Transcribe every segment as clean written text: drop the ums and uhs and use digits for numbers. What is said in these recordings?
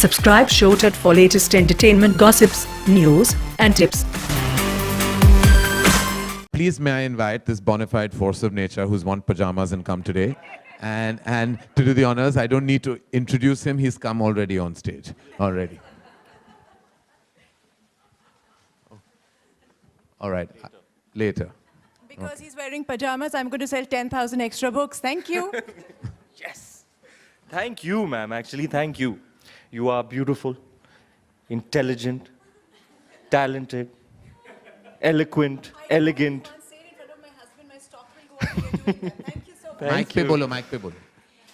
Subscribe Showtate for latest entertainment gossips, news and tips. Please may I invite this bona fide force of nature who's worn pajamas and come today. And to do the honors, I don't need to introduce him. He's come already on stage. Already. All right. Later. Because he's wearing pajamas, I'm going to sell 10,000 extra books. Thank you. Yes. Thank you, ma'am. Actually, thank you. You are beautiful, intelligent, talented, eloquent, elegant. Thank you so much. Mic pe bolo, mic pe bolo.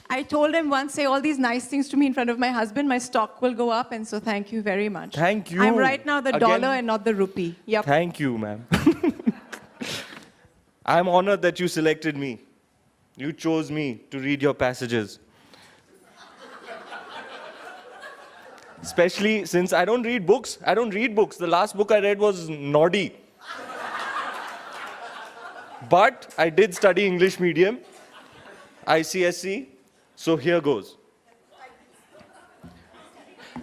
I told him once, say all these nice things to me in front of my husband, my stock will go up, and so thank you very much. Thank you. I'm right now the Again, dollar and not the rupee. Yep. Thank you, ma'am. I'm honored that you selected me. You chose me to read your passages. Especially since I don't read books. I don't read books. The last book I read was Noddy. But I did study English medium, ICSE, so here goes.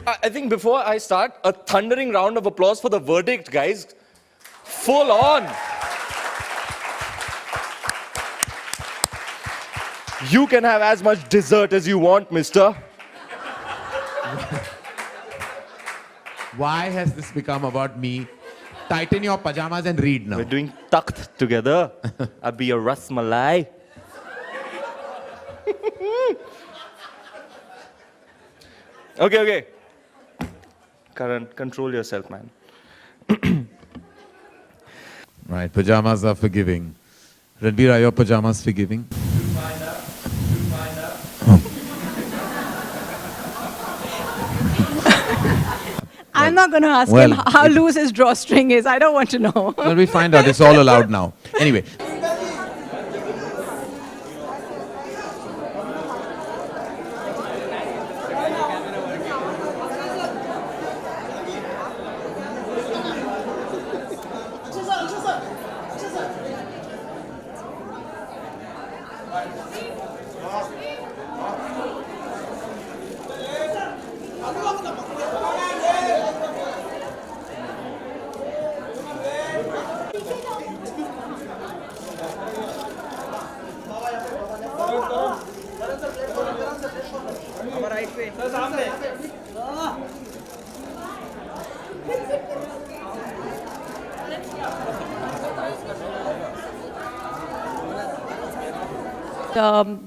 I think before I start, a thundering round of applause for the verdict, guys. Full on. You can have as much dessert as you want, mister. Why has this become about me? Tighten your pajamas and read now. We're doing tucked together. I'll be a ras malai. Okay. Karan, control yourself, man. Right, pajamas are forgiving. Ranveer, are your pajamas forgiving? I'm not going to ask him how loose his drawstring is. I don't want to know. Well, we find out. It's all allowed now. Anyway.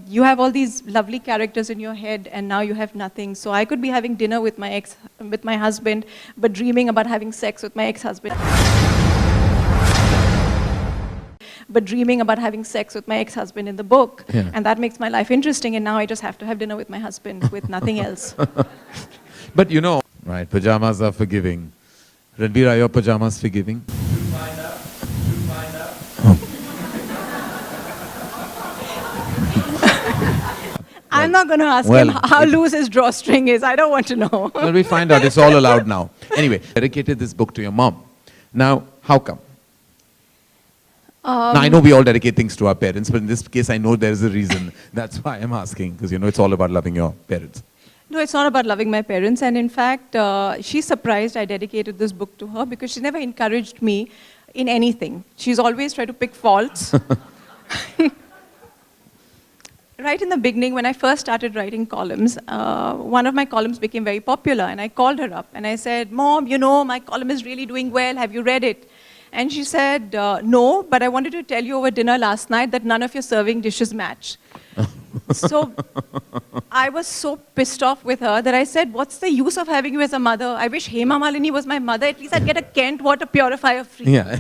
You have all these lovely characters in your head, and now you have nothing. So I could be having dinner with my husband, but dreaming about having sex with my ex-husband. But dreaming about having sex with my ex-husband in the book, and that makes my life interesting. And now I just have to have dinner with my husband with nothing else. But you know, right? Pajamas are forgiving. Ranveer, are your pajamas forgiving? I'm not going to ask him how loose his drawstring is. I don't want to know. Well, we find out. It's all allowed now. Anyway, dedicated this book to your mom. Now, how come? Now, I know we all dedicate things to our parents, but in this case, I know there's a reason. That's why I'm asking, because you know it's all about loving your parents. No, it's not about loving my parents. And in fact, she's surprised I dedicated this book to her because she never encouraged me in anything. She's always tried to pick faults. Right in the beginning, when I first started writing columns, one of my columns became very popular, and I called her up and I said, "Mom, you know, my column is really doing well. Have you read it?" And she said, "No, but I wanted to tell you over dinner last night that none of your serving dishes match." So I was so pissed off with her that I said, "What's the use of having you as a mother? I wish Hema Malini was my mother. At least I'd get a Kent water purifier free." Yeah.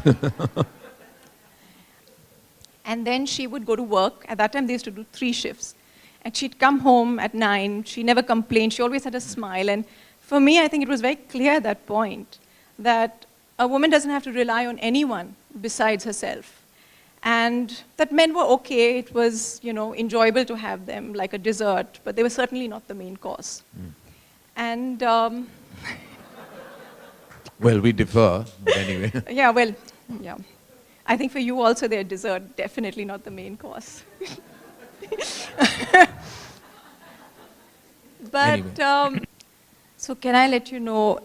And then she would go to work. At that time, they used to do 3 shifts. And she'd come home at 9. She never complained. She always had a smile. And for me, I think it was very clear at that point that a woman doesn't have to rely on anyone besides herself. And that men were okay. It was, you know, enjoyable to have them like a dessert, but they were certainly not the main course. And well, we differ, but anyway. yeah, well, yeah. I think for you also they're dessert, definitely not the main course. But, Anyway. so So can I let you know,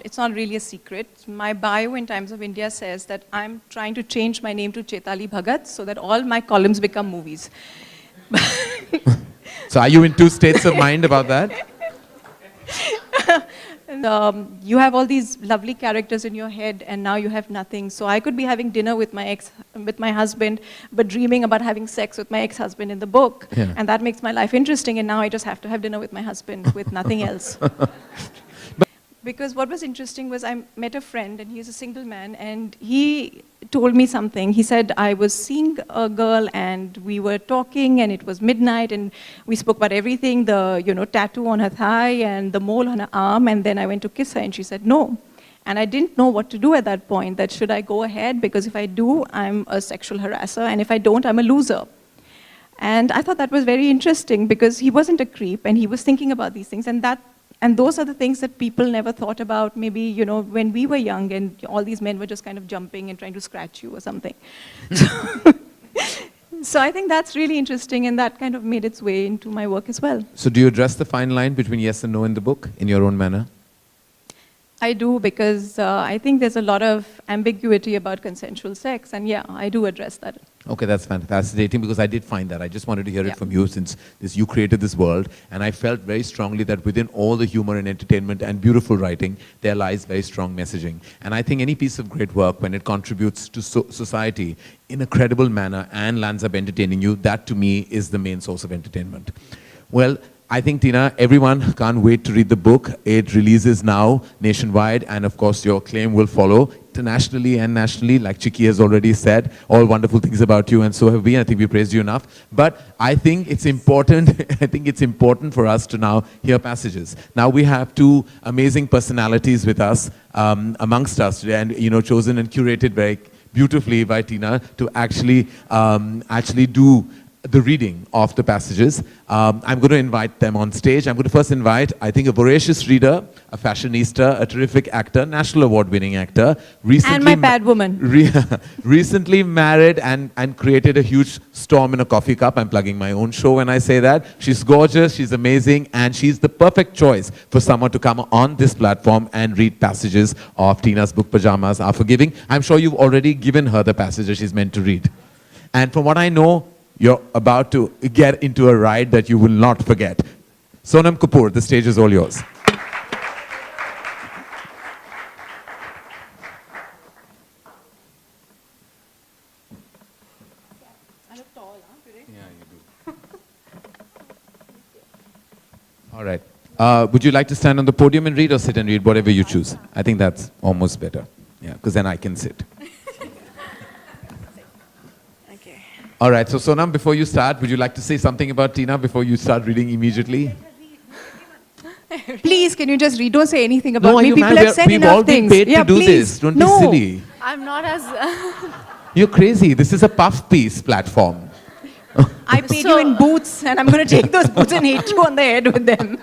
it's not really a secret. My bio in Times of India says that I'm trying to change my name to Chetali Bhagat so that all my columns become movies. So are you in two states of mind about that? And, you have all these lovely characters in your head, and now you have nothing. So I could be having dinner with my husband, but dreaming about having sex with my ex-husband in the book, Yeah. and that makes my life interesting. And now I just have to have dinner with my husband with nothing else. Because what was interesting was I met a friend, and he's a single man, and he told me something. He said, I was seeing a girl, and we were talking, and it was midnight, and we spoke about everything, the tattoo on her thigh and the mole on her arm, and then I went to kiss her, and she said no. And I didn't know what to do at that point, that should I go ahead, because if I do, I'm a sexual harasser, and if I don't, I'm a loser. And I thought that was very interesting, because he wasn't a creep, and he was thinking about these things, and those are the things that people never thought about, maybe, when we were young and all these men were just kind of jumping and trying to scratch you or something. So I think that's really interesting, and that kind of made its way into my work as well. So do you address the fine line between yes and no in the book in your own manner? I do, because I think there's a lot of ambiguity about consensual sex, and yeah, I do address that. Okay, that's fascinating, because I did find that. I just wanted to hear Yeah. it from you, since you created this world, and I felt very strongly that within all the humor and entertainment and beautiful writing, there lies very strong messaging. And I think any piece of great work, when it contributes to society in a credible manner and lands up entertaining you, that to me is the main source of entertainment. Well, I think, Tina, everyone can't wait to read the book. It releases now nationwide, and of course your claim will follow internationally and nationally, like Chiki has already said, all wonderful things about you, and so have we. I think we praised you enough. But I think it's important, I think it's important for us to now hear passages. Now we have two amazing personalities with us, amongst us today, and chosen and curated very beautifully by Tina to actually do the reading of the passages. I'm going to invite them on stage. I'm going to first invite, I think, a voracious reader, a fashionista, a terrific actor, national award-winning actor. And my bad woman. Recently married and created a huge storm in a coffee cup. I'm plugging my own show when I say that. She's gorgeous, she's amazing, and she's the perfect choice for someone to come on this platform and read passages of Tina's book, Pyjamas Are Forgiving. I'm sure you've already given her the passages she's meant to read. And from what I know, you're about to get into a ride that you will not forget. Sonam Kapoor, the stage is all yours. I look tall, huh, today? Yeah, you do. All right. Would you like to stand on the podium and read, or sit and read, whatever you choose? I think that's almost better. Yeah, because then I can sit. Okay. All right, so Sonam, before you start, would you like to say something about Tina before you start reading immediately? Please, can you just read? Don't say anything about me. you, People ma'am, have said we've enough all been things. paid Yeah, to do please. this. Don't No. be silly. I'm not as... You're crazy. This is a puff piece platform. I paid you in boots, and I'm going to take those boots and hit you on the head with them.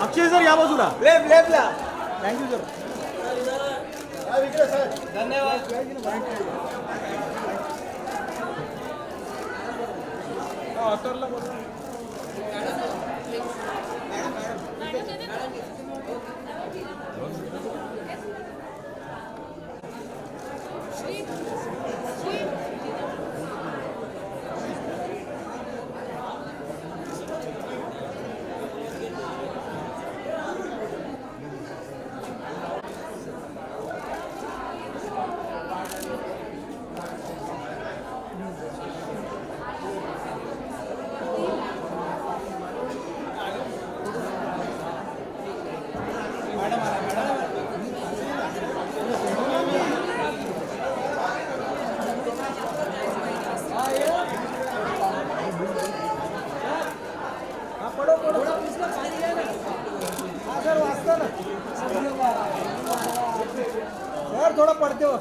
Akshay sir या बाजूला left thank you sir थोड़ा पढ़ते हो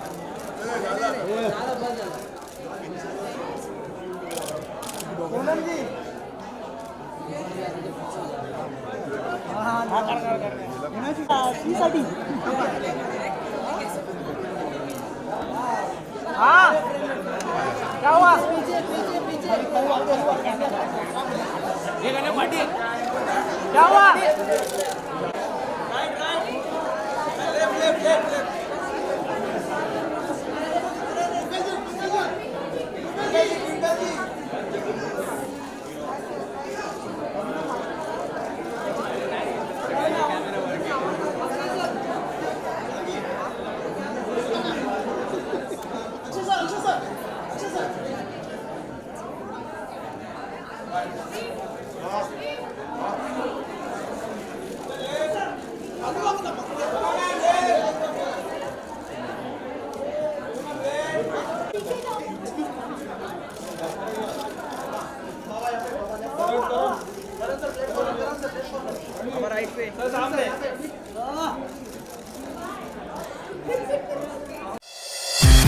पूनम जी साठी हाँ क्या हुआ क्या हुआ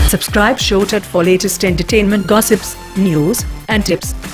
Subscribe Showtate for latest entertainment gossips, news, and tips.